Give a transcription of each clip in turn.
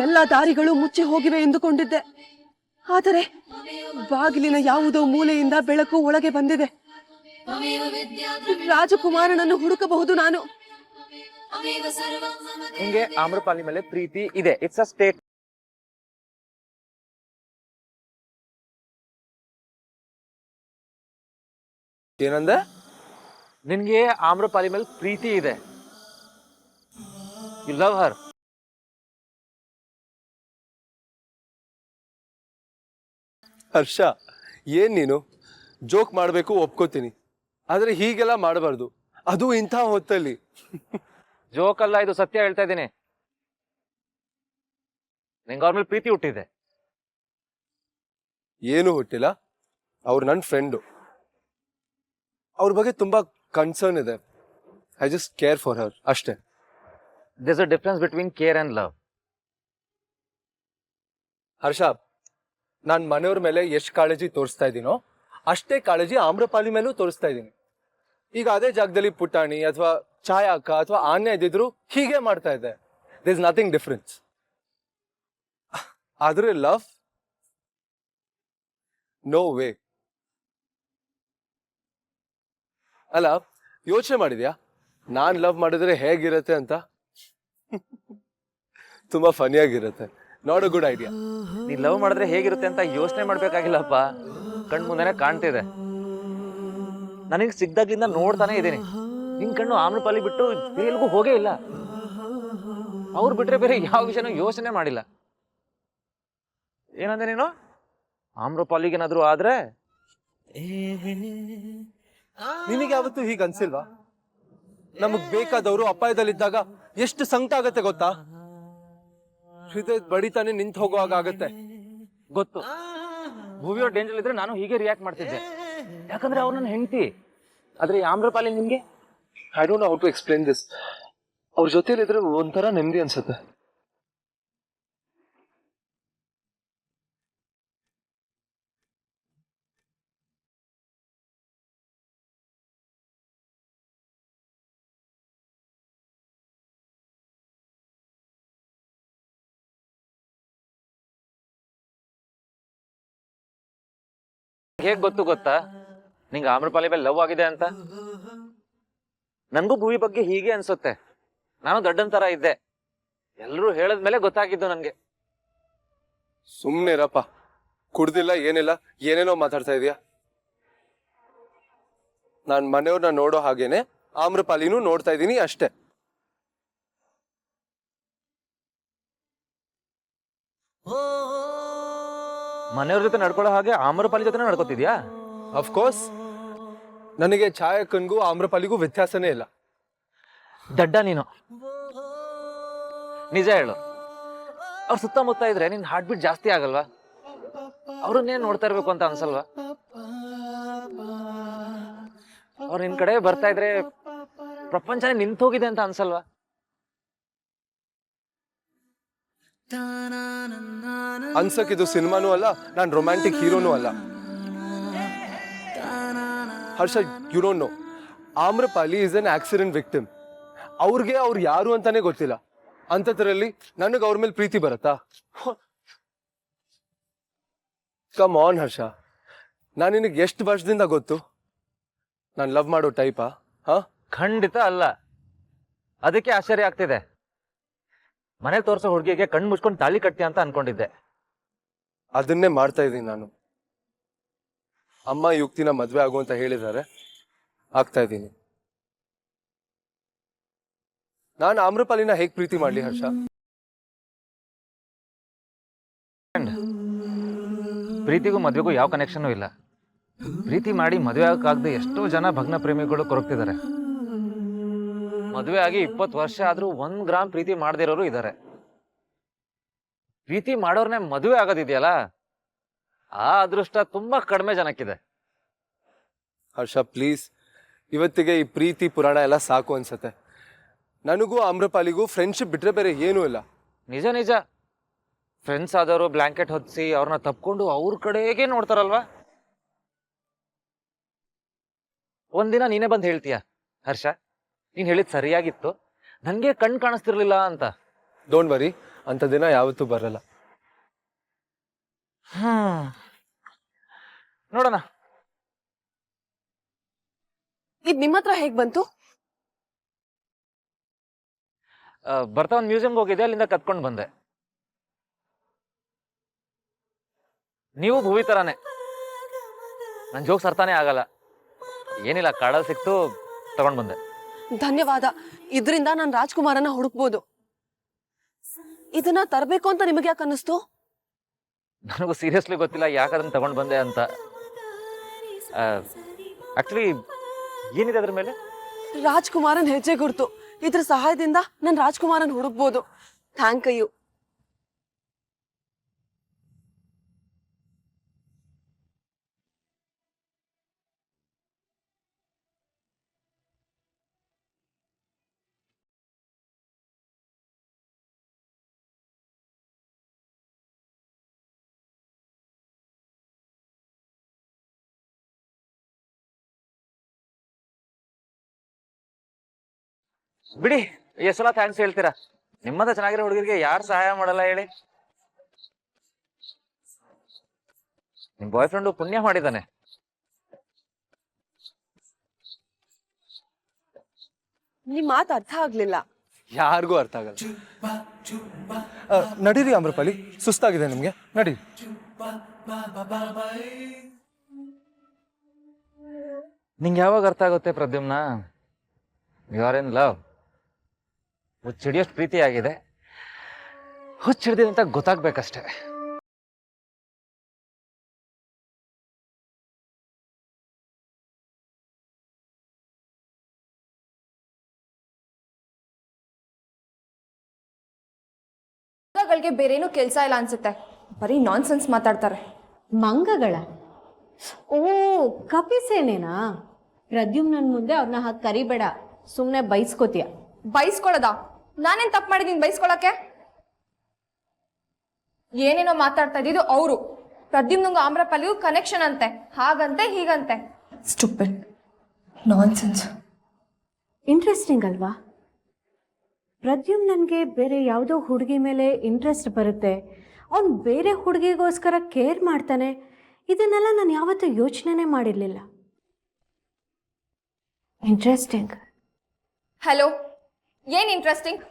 ಎಲ್ಲ ದಾರಿಗಳು ಮುಚ್ಚಿ ಹೋಗಿವೆ ಎಂದುಕೊಂಡಿದ್ದೆ. ಆದರೆ ಬಾಗಿಲಿನ ಯಾವುದೋ ಮೂಲೆಯಿಂದ ಬೆಳಕು ಒಳಗೆ ಬಂದಿದೆ. ರಾಜಕುಮಾರನನ್ನು ಹುಡುಕಬಹುದು ನಾನು. ನಿಂಗೆ ಆಮ್ರಪಾಲಿ ಮೇಲೆ ಪ್ರೀತಿ ಇದೆ. It's a state. ಏನಂದೆ? ನಿನ್ಗೆ ಆಮ್ರಪಾಲಿ ಮೇಲೆ ಪ್ರೀತಿ ಇದೆ. ಯು ಲವ್ ಹರ್. ಹರ್ಷ, ಏನ್ ನೀನು ಜೋಕ್ ಮಾಡ್ಬೇಕು ಒಪ್ಕೋತೀನಿ, ಆದ್ರೆ ಹೀಗೆಲ್ಲ ಮಾಡಬಾರ್ದು, ಅದು ಇಂಥ ಹೊತ್ತಲ್ಲಿ. ಜೋಕ್ ಅಲ್ಲ, ಇದು ಸತ್ಯ ಹೇಳ್ತಾ ಇದ್ದೀನಿ. ನಿಂಗೆ ಅವ್ರ ಮೇಲೆ ಪ್ರೀತಿ ಹುಟ್ಟಿದೆ. ಏನು ಹುಟ್ಟಿಲ್ಲ, ಅವ್ರು ನನ್ನ ಫ್ರೆಂಡು. ಅವ್ರ ಬಗ್ಗೆ ತುಂಬಾ ಕನ್ಸರ್ನ್ ಇದೆ. I just care for her ಅಷ್ಟೇ. There's a difference between care and love. Harsha, ನಾನ್ ಮನೆಯವ್ರ ಮೇಲೆ ಎಷ್ಟು ಕಾಳಜಿ ತೋರಿಸ್ತಾ ಇದ್ದೀನೋ ಅಷ್ಟೇ ಕಾಳಜಿ ಆಮ್ರಪಾಲಿ ಮೇಲೂ ತೋರಿಸ್ತಾ ಇದ್ದೀನಿ. ಈಗ ಅದೇ ಜಾಗದಲ್ಲಿ ಪುಟಾಣಿ ಅಥವಾ ಛಾಯಾಕ ಅಥವಾ ಆನ್ಯ ಇದ್ದಿದ್ರು ಹೀಗೆ ಮಾಡ್ತಾ ಇದ್ದೆ. There is nothing difference. ಆದ್ರೆ ಲವ್, ನೋ ವೇ. ಅಲ್ಲ, ಯೋಚನೆ ಮಾಡಿದ್ಯಾ ನಾನ್ ಲವ್ ಮಾಡಿದ್ರೆ ಹೇಗಿರತ್ತೆ ಅಂತ? ತುಂಬಾ ಫನಿಯಾಗಿರುತ್ತೆ. Not a good idea. ನೀನ್ ಲವ್ ಮಾಡಿದ್ರೆ ಹೇಗಿರುತ್ತೆ ಅಂತ ಯೋಚನೆ ಮಾಡ್ಬೇಕಾಗಿಲ್ಲಪ್ಪ, ಕಣ್ ಮುಂದೆನೆ ಕಾಣ್ತಿದೆ. ನನಗೆ ಸಿಗ್ದಾಗ್ಲಿಂದ ನೋಡ್ತಾನೆ ಇದ್ದೀನಿ. ನಿನ್ ಕಣ್ಣು ಆಮ್ರಪಾಲಿ ಬಿಟ್ಟು ಬೇಲ್ಗೂ ಹೋಗೇ ಇಲ್ಲ. ಅವ್ರು ಬಿಟ್ರೆ ಬೇರೆ ಯಾವ ವಿಷಯನೂ ಯೋಚನೆ ಮಾಡಿಲ್ಲ. ಏನಂದ್ರೆ ನೀನು ಆಮ್ರಪಾಲಿಗೇನಾದ್ರೂ ಆದ್ರೆ? ನಿನಗೆ ಯಾವತ್ತೂ ಹೀಗೆ ಅನ್ಸಿಲ್ವಾ? ನಮಗ್ ಬೇಕಾದವರು ಅಪಾಯದಲ್ಲಿದ್ದಾಗ ಎಷ್ಟು ಸಂಕಟ ಆಗತ್ತೆ ಗೊತ್ತಾ? ಹೃದಯ ಬಡಿತಾನೆ ನಿಂತು ಹೋಗುವಾಗ ಆಗತ್ತೆ. ಗೊತ್ತು, ಭೂವಿಯವ್ರ ಡೇಂಜರ್ ಇದ್ರೆ ನಾನು ಹೀಗೆ ರಿಯಾಕ್ಟ್ ಮಾಡ್ತಿದ್ದೆ, ಯಾಕಂದ್ರೆ ಅವ್ರು ನನ್ನ ಹೆಂಡತಿ. ಆದ್ರೆ ಈ ಆಮ್ರಪಾಲಿ ನಿಮ್ಗೆ I don't know how to explain this. ಅವ್ರ ಜೊತೆಲಿದ್ರೆ ಒಂಥರ ನೆಮ್ಮದಿ ಅನ್ಸುತ್ತೆ. ಹೇಗ್ ಗೊತ್ತಾ ನಿಂಗೆ ಆಮ್ರಪಾಲಿ ಮೇಲೆ ಲವ್ ಆಗಿದೆ ಅಂತ? ನನ್ಗೂ ಭೂವಿ ಬಗ್ಗೆ ಹೀಗೆ ಅನ್ಸುತ್ತೆ. ನಾನು ದೊಡ್ಡನ್ ತರ ಇದ್ದೆ, ಎಲ್ರೂ ಹೇಳದ್ಮೇಲೆ ಗೊತ್ತಾಗಿದ್ದು ನನ್ಗೆ. ಸುಮ್ನೆ ಇರಪ್ಪ, ಕುಡ್ದಿಲ್ಲ ಏನಿಲ್ಲ, ಏನೇನೋ ಮಾತಾಡ್ತಾ ಇದೀಯಾ. ನಾನ್ ಮನೆಯವ್ರನ್ನ ನೋಡೋ ಹಾಗೇನೆ ಆಮ್ರಪಾಲಿನೂ ನೋಡ್ತಾ ಇದ್ದೀನಿ ಅಷ್ಟೇ. ಮನೆಯವ್ರ ಜೊತೆ ನಡ್ಕೊಳ್ಳೋ ಹಾಗೆ ಆಮ್ರಪಾಲಿ ಜೊತೆ ನಡ್ಕೋತಿದ್ಯಾ? ಅಫ್ಕೋರ್ಸ್, ನನಗೆ ಛಾಯಕ್ಕನ್ಗೂ ಆಮ್ರಪಾಲಿಗೂ ವ್ಯತ್ಯಾಸನೇ ಇಲ್ಲ. ದಡ್ಡ ನೀನು. ನಿಜ ಹೇಳು, ಅವ್ರ ಸುತ್ತಮುತ್ತ ಇದ್ರೆ ನಿನ್ ಹಾರ್ಟ್ ಬೀಟ್ ಜಾಸ್ತಿ ಆಗಲ್ವಾ? ಅವ್ರನ್ನೇನ್ ನೋಡ್ತಾ ಇರ್ಬೇಕು ಅಂತ ಅನ್ಸಲ್ವಾ? ಅವ್ರು ನಿನ್ ಕಡೆ ಬರ್ತಾ ಇದ್ರೆ ಪ್ರಪಂಚನೇ ನಿಂತೋಗಿದೆ ಅಂತ ಅನ್ಸಲ್ವಾ? ಅನ್ಸಕ್ ಇದು ಸಿನಿಮಾನೂ ಅಲ್ಲ, ನಾನ್ ರೊಮ್ಯಾಂಟಿಕ್ ಹೀರೋನೂ ಅಲ್ಲ. Harsha, you don't know, Amrapali is an accident victim. ಅವ್ರಿಗೆ ಅವ್ರು ಯಾರು ಅಂತಾನೆ ಗೊತ್ತಿಲ್ಲ. ಅಂತದ್ರಲ್ಲಿ ನನಗೆ ಅವ್ರ ಮೇಲೆ ಪ್ರೀತಿ ಬರತ್ತಾ? ಕಮ್ ಆನ್ ಹರ್ಷ, ನಾನು ನಿನಗೆ ಎಷ್ಟು ವರ್ಷದಿಂದ ಗೊತ್ತು ನಾನು ಲವ್ ಮಾಡೋ ಟೈಪಾ? ಖಂಡಿತ ಅಲ್ಲ. ಅದಕ್ಕೆ ಆಶ್ಚರ್ಯ ಆಗ್ತಿದೆ. ಮನೆ ತೋರ್ಸೋ ಹುಡುಗಿಗೆ ಕಣ್ಣು ಮುಚ್ಕೊಂಡು ತಾಳಿ ಕಟ್ತೀಯ ಅಂತ ಅನ್ಕೊಂಡಿದ್ದೆ. ಅದನ್ನೇ ಮಾಡ್ತಾ ಇದ್ದೀನಿ ನಾನು. ಅಮ್ಮ ಯುಕ್ತಿನ ಮದ್ವೆ ಆಗು ಅಂತ ಹೇಳಿದ್ದಾರೆ, ಆಗ್ತಾ ಇದ್ದೀನಿ. ನಾನು ಆಮ್ರಪಾಲಿನ ಹೇಗ್ ಪ್ರೀತಿ ಮಾಡ್ಲಿ ಹರ್ಷ? ಪ್ರೀತಿಗೂ ಮದ್ವೆಗೂ ಯಾವ ಕನೆಕ್ಷನ್ ಇಲ್ಲ. ಪ್ರೀತಿ ಮಾಡಿ ಮದುವೆ ಆಗಕ್ಕಾಗದೆ ಎಷ್ಟೋ ಜನ ಭಗ್ನ ಪ್ರೇಮಿಗಳು ಕೊರಗ್ತಿದ್ದಾರೆ. ಮದುವೆ ಆಗಿ 20 ವರ್ಷ ಆದ್ರೂ 1 ಗ್ರಾಮ್ ಪ್ರೀತಿ ಮಾಡದಿರೋರು ಇದ್ದಾರೆ. ಪ್ರೀತಿ ಮಾಡೋರ್ನೆ ಮದುವೆ ಆಗೋದಿದೆಯಲ್ಲ, ಆ ಅದೃಷ್ಟ ತುಂಬಾ ಕಡಿಮೆ ಜನಕ್ಕಿದೆ. ಹರ್ಷ ಪ್ಲೀಸ್, ಇವತ್ತಿಗೆ ಈ ಪ್ರೀತಿ ಪುರಾಣ ಎಲ್ಲ ಸಾಕು ಅನ್ಸತ್ತೆ. ನನಗೂ ಆಮ್ರಪಾಲಿಗೂ ಫ್ರೆಂಡ್ಶಿಪ್ ಬಿಟ್ರೆ ಬೇರೆ ಏನೂ ಇಲ್ಲ. ನಿಜ ನಿಜ. ಫ್ರೆಂಡ್ಸ್ ಆದವರು ಬ್ಲಾಂಕೆಟ್ ಹೊತ್ಸಿ ಅವ್ರನ್ನ ತಪ್ಕೊಂಡು ಅವ್ರ ಕಡೆಗೆ ನೋಡ್ತಾರಲ್ವಾ? ಒಂದಿನ ನೀನೇ ಬಂದು ಹೇಳ್ತೀಯ, ಹರ್ಷ ನೀನ್ ಹೇಳಿದ್ ಸರಿಯಾಗಿತ್ತು, ನನ್ಗೆ ಕಣ್ ಕಾಣಿಸ್ತಿರ್ಲಿಲ್ಲ ಅಂತ. ಡೋಂಟ್ ವರಿ, ಅಂತ ದಿನ ಯಾವತ್ತೂ ಬರಲ್ಲ. ನೋಡೋಣ. ಇದ್ ನಿಮ್ಮ ಹತ್ರ ಹೇಗ್ ಬಂತು? ಬರ್ತಾ ಒಂದು ಮ್ಯೂಸಿಯಂಗೆ ಹೋಗಿದ್ದೆ, ಅಲ್ಲಿಂದ ಕತ್ಕೊಂಡು ಬಂದೆ. ನೀವು ಭೂವಿ ತರಾನೆ, ನನ್ ಜೋಕ್ಸ್ ಅರ್ಥನೇ ಆಗಲ್ಲ. ಏನಿಲ್ಲ, ಕಾಡಲ್ಲಿ ಸಿಕ್ತು, ತಗೊಂಡ್ ಬಂದೆ. ಧನ್ಯವಾದ. ಇದರಿಂದ ನಾನು ರಾಜ್ಕುಮಾರನ ಹುಡುಕ್ಬೋದು. ಇದನ್ನ ತರಬೇಕು ಅಂತ ನಿಮಗೆ ಯಾಕೆ ಅನ್ನಿಸ್ತು? ನನಗೂ ಸೀರಿಯಸ್ಲಿ ಗೊತ್ತಿಲ್ಲ ಯಾಕೆ ಅದನ್ನ ತಗೊಂಡ್ ಬಂದೆ ಅಂತ. ಆಕ್ಚುಲಿ ಏನಿದೆ ಅದ್ರ ಮೇಲೆ? ರಾಜ್ಕುಮಾರನ್ ಹೆಜ್ಜೆ ಗುರ್ತು. ಇದ್ರ ಸಹಾಯದಿಂದ ನಾನು ರಾಜ್ಕುಮಾರನ್ ಹುಡುಕ್ಬೋದು. Thank you. ಬಿಡಿ, ಎಷ್ಟು ಸಲ ಥ್ಯಾಂಕ್ಸ್ ಹೇಳ್ತೀರಾ? ನಿಮ್ಮಂತ ಚೆನ್ನಾಗಿರೋ ಹುಡುಗರಿಗೆ ಯಾರು ಸಹಾಯ ಮಾಡಲ್ಲ ಹೇಳಿ? ನಿಮ್ ಬಾಯ್ ಫ್ರೆಂಡು ಪುಣ್ಯ ಮಾಡಿದ್ದಾನೆ. ನಿಮ್ ಮಾತು ಅರ್ಥ ಆಗ್ಲಿಲ್ಲ. ಯಾರಿಗೂ ಅರ್ಥ ಆಗಲ್ಲ. ನಡೀರಿ ಆಮ್ರಪಾಲಿ, ಸುಸ್ತಾಗಿದೆ ನಿಮ್ಗೆ, ನಡಿ. ನಿಂಗೆ ಯಾವಾಗ ಅರ್ಥ ಆಗುತ್ತೆ Pradyumna? You are in love. ಹುಚ್ಚಿಡಿಯೋಷ್ಟು ಪ್ರೀತಿ ಆಗಿದೆ, ಹುಚ್ಚಿಡ್ದಿದೆ ಅಂತ ಗೊತ್ತಾಗ್ಬೇಕಷ್ಟೆ. ಮಂಗಗಳಿಗೆ ಬೇರೇನೂ ಕೆಲಸ ಇಲ್ಲ ಅನ್ಸುತ್ತೆ, ಬರೀ ನಾನ್ಸೆನ್ಸ್ ಮಾತಾಡ್ತಾರೆ. ಮಂಗಗಳ? ಓ, ಕಪಿಸೇನೇನಾ? ಪ್ರದ್ಯುಮ್ನನ್ ಮುಂದೆ ಅವ್ರನ್ನ ಹಾಕಿ ಕರಿಬೇಡ, ಸುಮ್ಮನೆ ಬೈಸ್ಕೋತೀಯ. ಬೈಸ್ಕೊಳ್ಳೋದ? ನಾನೇನ್ ತಪ್ಪು ಮಾಡಿದೀನಿ ಬೈಸ್ಕೊಳಕ್ಕೆ? ಏನೇನೋ ಮಾತಾಡ್ತಾ ಇದ್ದಿದ್ದು ಅವರು. ಪ್ರದ್ಯುಮ್ನಂಗೂ ಆಮ್ರಪಾಲಿಗೂ ಕನೆಕ್ಷನ್ ಅಂತೆ, ಹಾಗಂತೆ ಹೀಗಂತೆ. Stupid nonsense. ಇಂಟ್ರೆಸ್ಟಿಂಗ್ ಅಲ್ವಾ? ಪ್ರದ್ಯುಮ್ ನನಗೆ ಬೇರೆ ಯಾವುದೋ ಹುಡುಗಿ ಮೇಲೆ ಇಂಟ್ರೆಸ್ಟ್ ಬರುತ್ತೆ, ಅವ್ನು ಬೇರೆ ಹುಡುಗಿಗೋಸ್ಕರ ಕೇರ್ ಮಾಡ್ತಾನೆ. ಇದನ್ನೆಲ್ಲ ನಾನು ಯಾವತ್ತೂ ಯೋಚನೆ ಮಾಡಿರಲಿಲ್ಲ. ಇಂಟ್ರೆಸ್ಟಿಂಗ್. ಹಲೋ, ಏನ್ ಇಂಟ್ರೆಸ್ಟಿಂಗ್?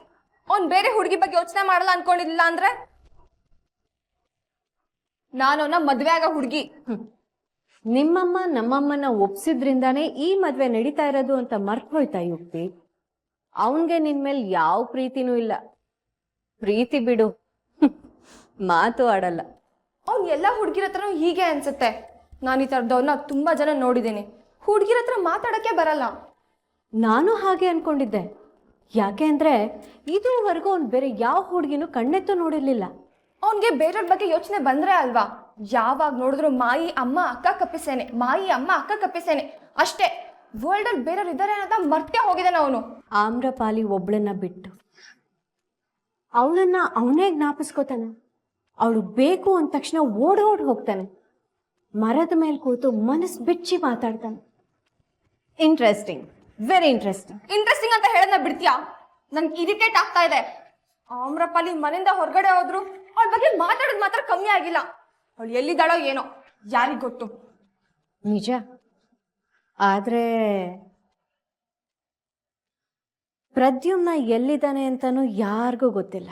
ಅವ್ನ್ ಬೇರೆ ಹುಡುಗಿ ಬಗ್ಗೆ ಯೋಚನೆ ಮಾಡಲ್ಲ ಅನ್ಕೊಂಡಿಲ್ಲ ಅಂದ್ರೆ? ನಾನವನ್ನ ಮದ್ವೆ ಆಗ ಹುಡುಗಿ. ನಿಮ್ಮಮ್ಮ ನಮ್ಮಮ್ಮನ ಒಪ್ಸಿದ್ರಿಂದಾನೇ ಈ ಮದುವೆ ನಡೀತಾ ಇರೋದು ಅಂತ ಮರ್ತು ಹೋಯ್ತಾ ಯುಕ್ತಿ? ಅವನಿಗೆ ನಿನ್ ಮೇಲೆ ಯಾವ ಪ್ರೀತಿನೂ ಇಲ್ಲ. ಪ್ರೀತಿ ಬಿಡು, ಮಾತು ಆಡಲ್ಲ. ಅವ್ನ್ ಎಲ್ಲ ಹುಡುಗಿರ ಹತ್ರನೂ ಹೀಗೆ ಅನ್ಸುತ್ತೆ. ನಾನು ಈ ಥರದವ್ರನ್ನ ತುಂಬಾ ಜನ ನೋಡಿದ್ದೀನಿ. ಹುಡುಗಿರ ಹತ್ರ ಮಾತಾಡಕ್ಕೆ ಬರಲ್ಲ. ನಾನು ಹಾಗೆ ಅನ್ಕೊಂಡಿದ್ದೆ. ಯಾಕೆ ಅಂದ್ರೆ ಇದುವರೆಗೂ ಅವ್ನು ಬೇರೆ ಯಾವ ಹುಡುಗಿನೂ ಕಣ್ಣೆತ್ತು ನೋಡಿರ್ಲಿಲ್ಲ. ಅವನ್ಗೆ ಬೇರೆಯವ್ರ ಬಗ್ಗೆ ಯೋಚನೆ ಬಂದ್ರೆ ಅಲ್ವಾ, ಯಾವಾಗ ನೋಡಿದ್ರು ಮಾಯಿ ಅಮ್ಮ ಅಕ್ಕ ಕಪ್ಪಿಸೇನೆ, ಮಾಯಿ ಅಮ್ಮ ಅಕ್ಕ ಕಪ್ಪಿಸೇನೆ ಅಷ್ಟೇ. ವರ್ಲ್ಡ್ ಅಲ್ಲಿ ಬೇರೆಯವ್ರು ಇದ್ದಾರೆ ಅನ್ನೋದ ಮರ್ತೇ ಹೋಗಿದ್ದಾನೆ ಅವನು. ಆಮ್ರಪಾಲಿ ಒಬ್ಳನ್ನ ಬಿಟ್ಟು ಅವಳನ್ನ ಅವನೇ ಜ್ಞಾಪಿಸ್ಕೋತಾನೆ. ಅವಳು ಬೇಕು ಅಂದ ತಕ್ಷಣ ಓಡೋಡ್ ಹೋಗ್ತಾನೆ. ಮರದ ಮೇಲೆ ಕೂತು ಮನಸ್ಸು ಬಿಚ್ಚಿ ಮಾತಾಡ್ತಾನೆ. Interesting, very interesting. ಇಂಟ್ರೆಸ್ಟಿಂಗ್ ಅಂತ ಹೇಳೋದನ್ನ ಬಿಡ್ತೀಯಾ? ನನ್ಗೆ ಇರಿಟೇಟ್ ಆಗ್ತಾ ಇದೆ. ಆಮ್ರಪಾಲಿ ಮನೆಯಿಂದ ಹೊರಗಡೆ ಹೋದ್ರು, ಅವಳ ಬಗ್ಗೆ ಮಾತಾಡೋದು ಮಾತ್ರ ಕಮ್ಮಿ ಆಗಿಲ್ಲ. ಅವಳು ಎಲ್ಲಿದ್ದಾಳೋ ಏನೋ, ಯಾರಿಗ್ ಗೊತ್ತು. ನಿಜ. ಆದ್ರೆ ಪ್ರದ್ಯುಮ್ನ ಎಲ್ಲಿದ್ದಾನೆ ಅಂತಾನೂ ಯಾರಿಗೂ ಗೊತ್ತಿಲ್ಲ.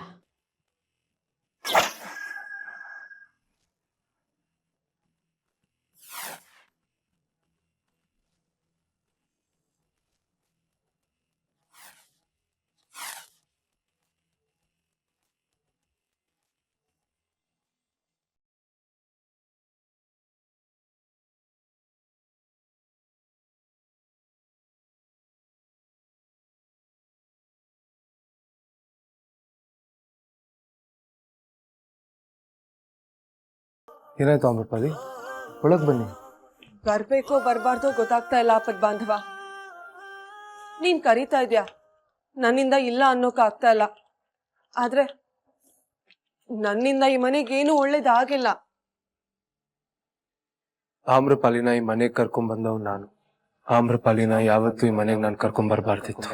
ಏನಾಯ್ತು ಆಮ್ರಪಾಲಿ? ಒಳಗ್ ಬನ್ನಿ. ಬರ್ಬೇಕೋ ಬರ್ಬಾರ್ದೋ ಗೊತ್ತಾಗ್ತಾ ಇಲ್ಲ ಆಪದ್ ಬಾಂಧವ. ನೀನ್ ಕರೀತಾ ಇದ್ಯಾ, ನನ್ನಿಂದ ಇಲ್ಲ ಅನ್ನೋಕ್ ಆಗ್ತಾ ಇಲ್ಲ. ಆದ್ರೆ ನನ್ನಿಂದ ಈ ಮನೆಗೇನು ಒಳ್ಳೇದಾಗಿಲ್ಲ. ಆಮ್ರಪಾಲಿನ ಈ ಮನೆಗೆ ಕರ್ಕೊಂಡ್ ಬಂದವ್ ನಾನು. ಆಮ್ರಪಾಲಿನ ಯಾವತ್ತೂ ಈ ಮನೆಗೆ ನಾನು ಕರ್ಕೊಂಡ್ ಬರ್ಬಾರ್ದಿತ್ತು.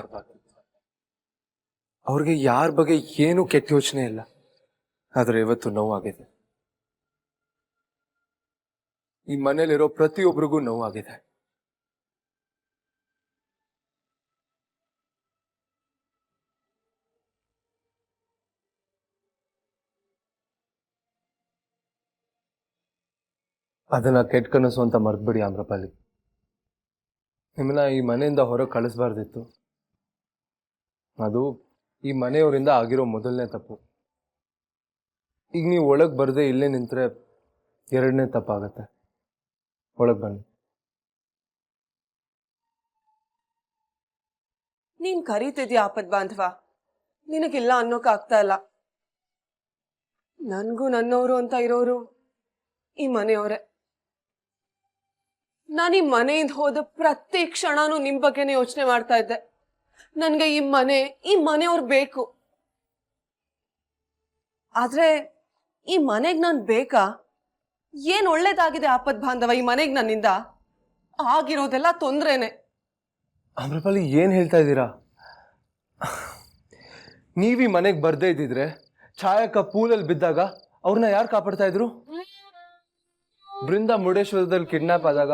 ಅವ್ರಿಗೆ ಯಾರ ಬಗ್ಗೆ ಏನು ಕೆಟ್ಟ ಯೋಚನೆ ಇಲ್ಲ. ಆದ್ರೆ ಇವತ್ತು ನೋವಾಗಿದೆ. ಈ ಮನೇಲಿರೋ ಪ್ರತಿಯೊಬ್ಬರಿಗೂ ನೋವಾಗಿದೆ. ಅದನ್ನ ಕೆಟ್ಟ ಕನಸು ಅಂತ ಮರ್ತ್ಬಿಡಿ ಆಮ್ರಪಾಲಿ. ನಿಮ್ಮನ್ನ ಈ ಮನೆಯಿಂದ ಹೊರಗೆ ಕಳಿಸ್ಬಾರ್ದಿತ್ತು. ಅದು ಈ ಮನೆಯವರಿಂದ ಆಗಿರೋ ಮೊದಲನೇ ತಪ್ಪು. ಈಗ ನೀವು ಒಳಗೆ ಬರದೆ ಇಲ್ಲೇ ನಿಂತ್ರೆ ಎರಡನೇ ತಪ್ಪಾಗತ್ತೆ. ಒಳಗೆ ಬನ್ನಿ. ನೀನ್ ಕರೀತಿದ್ಯಾ ಆಪದ್ ಬಾಂಧವ, ನಿನಗಿಲ್ಲ ಅನ್ನೋಕ್ಕಾಗ್ತಾ ಇಲ್ಲ. ನನ್ಗೂ ನನ್ನವರು ಅಂತ ಇರೋರು ಈ ಮನೆಯವರೇ. ನಾನು ಈ ಮನೆಯಿಂದ ಹೋದ ಪ್ರತಿ ಕ್ಷಣನೂ ನಿಮ್ ಬಗ್ಗೆನೇ ಯೋಚನೆ ಮಾಡ್ತಾ ಇದ್ದೆ. ನನ್ಗೆ ಈ ಮನೆಯವ್ರು ಬೇಕು. ಆದ್ರೆ ಈ ಮನೆಗ್ ನಾನ್ ಬೇಕಾ? ಏನ್ ಒಳ್ಳೇದಾಗಿದೆ ಆಪದ್ ಬಾಂಧವ ಈ ಮನೆಗ್ ನನ್ನಿಂದ? ಆಗಿರೋದೆಲ್ಲ ತೊಂದ್ರೆನೆ. ಆಮ್ರಪಾಲಿ ಏನ್ ಹೇಳ್ತಾ ಇದ್ದೀರಾ? ನೀವೀ ಮನೆಗೆ ಬರ್ದೇ ಇದ್ದಿದ್ರೆ ಛಾಯಕ್ಕ ಪೂಲಲ್ಲಿ ಬಿದ್ದಾಗ ಅವ್ರನ್ನ ಯಾರು ಕಾಪಾಡ್ತಾ ಇದ್ರು? ಬೃಂದ ಮುರುಡೇಶ್ವರದಲ್ಲಿ ಕಿಡ್ನಾಪ್ ಆದಾಗ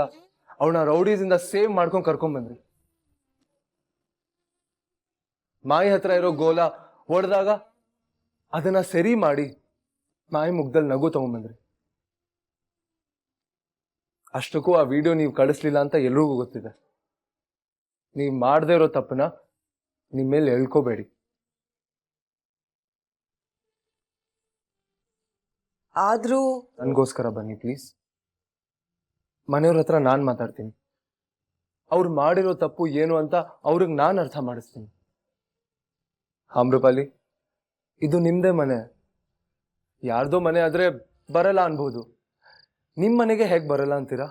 ಅವಳನ್ನ ರೌಡೀಸಿಂದ ಸೇವ್ ಮಾಡ್ಕೊಂಡು ಕರ್ಕೊಂಡ್ ಬಂದ್ರಿ. ಮಾಯಿ ಹತ್ರ ಇರೋ ಗೋಲ ಹೊಡೆದಾಗ ಅದನ್ನ ಸರಿ ಮಾಡಿ ಮಾಯಿ ಮುಗ್ದಲ್ಲಿ ನಗು ತಗೊಂಡ್ಬಂದ್ರಿ. ಅಷ್ಟಕ್ಕೂ ಆ ವಿಡಿಯೋ ನೀವು ಕಳಿಸ್ಲಿಲ್ಲ ಅಂತ ಎಲ್ರಿಗೂ ಗೊತ್ತಿದೆ. ನೀವು ಮಾಡದೇ ಇರೋ ತಪ್ಪನ ನಿಮ್ಮ ಮೇಲೆ ಎಳ್ಕೋಬೇಡಿ. ಆದ್ರೂ ನನಗೋಸ್ಕರ ಬನ್ನಿ ಪ್ಲೀಸ್. ಮನೆಯವ್ರ ಹತ್ರ ನಾನು ಮಾತಾಡ್ತೀನಿ. ಅವ್ರು ಮಾಡಿರೋ ತಪ್ಪು ಏನು ಅಂತ ಅವ್ರಿಗೆ ನಾನು ಅರ್ಥ ಮಾಡಿಸ್ತೀನಿ. ಆಮ್ರಪಾಲಿ, ಇದು ನಿಮ್ದೇ ಮನೆ. ಯಾರ್ದೋ ಮನೆ ಆದ್ರೆ ಬರಲ್ಲ ಅನ್ಬೋದು. ನಿಮ್ಮ ಮನೆಗೆ ಹೇಗೆ ಬರಲ್ಲ ಅಂತೀರಾ?